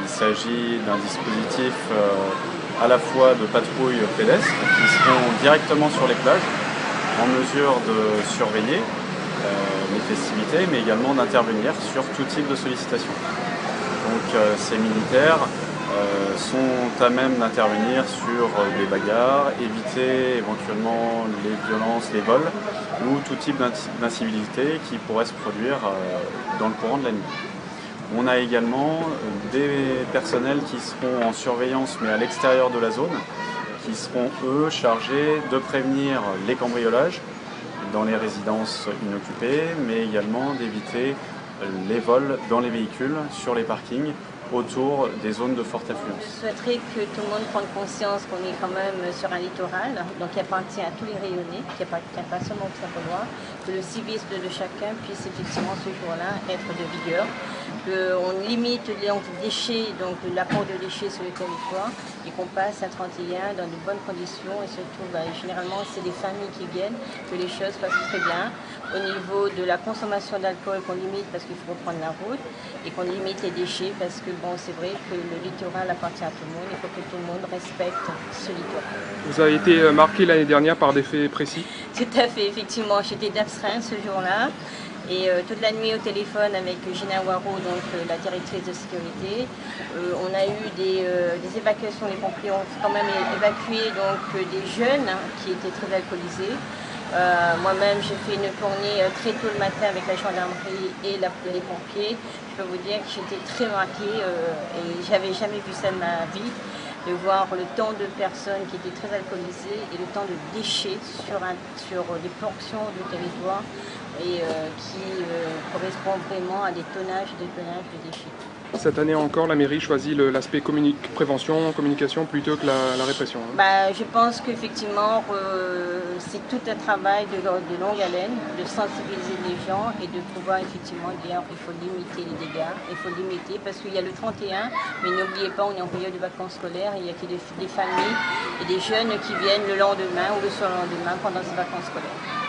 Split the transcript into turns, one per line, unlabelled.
Il s'agit d'un dispositif à la fois de patrouille pédestre qui seront directement sur les plages en mesure de surveiller les festivités, mais également d'intervenir sur tout type de sollicitation. Donc ces militaires sont à même d'intervenir sur des bagarres, éviter éventuellement les violences, les vols ou tout type d'incivilité qui pourrait se produire dans le courant de la nuit. On a également des personnels qui seront en surveillance mais à l'extérieur de la zone, qui seront eux chargés de prévenir les cambriolages dans les résidences inoccupées, mais également d'éviter les vols dans les véhicules, sur les parkings, autour des zones de forte affluence.
Je souhaiterais que tout le monde prenne conscience qu'on est quand même sur un littoral, donc qui appartient à tous les rayonnés, qui appartient pas seulement aux Saint-Paulois, que le civisme de chacun puisse effectivement ce jour-là être de vigueur, qu'on limite les déchets, donc l'apport de déchets sur le territoire, et qu'on passe à 31 dans de bonnes conditions, et surtout généralement c'est des familles qui viennent, que les choses passent très bien. Au niveau de la consommation d'alcool, qu'on limite parce qu'il faut reprendre la route, et qu'on limite les déchets parce que bon, c'est vrai que le littoral appartient à tout le monde, il faut que tout le monde respecte ce littoral.
Vous avez été marqué l'année dernière par des faits précis?
Tout à fait, effectivement, j'étais d'astreinte ce jour-là. Et toute la nuit au téléphone avec Gina Waro, donc la directrice de sécurité, on a eu des évacuations. Les pompiers ont quand même évacué donc, des jeunes qui étaient très alcoolisés. Moi-même, j'ai fait une tournée très tôt le matin avec la gendarmerie et les pompiers. Je peux vous dire que j'étais très marquée et j'avais jamais vu ça de ma vie, de voir le temps de personnes qui étaient très alcoolisées et le temps de déchets sur des portions du territoire et qui correspond vraiment à des tonnages de déchets.
Cette année encore, la mairie choisit l'aspect prévention, communication plutôt que la répression.
Hein. Je pense qu'effectivement, c'est tout un travail de longue haleine, de sensibiliser les gens et de pouvoir effectivement dire qu'il faut limiter les dégâts, il faut limiter parce qu'il y a le 31, mais n'oubliez pas, on est en période de vacances scolaires, il y a des familles et des jeunes qui viennent le lendemain ou le surlendemain pendant ces vacances scolaires.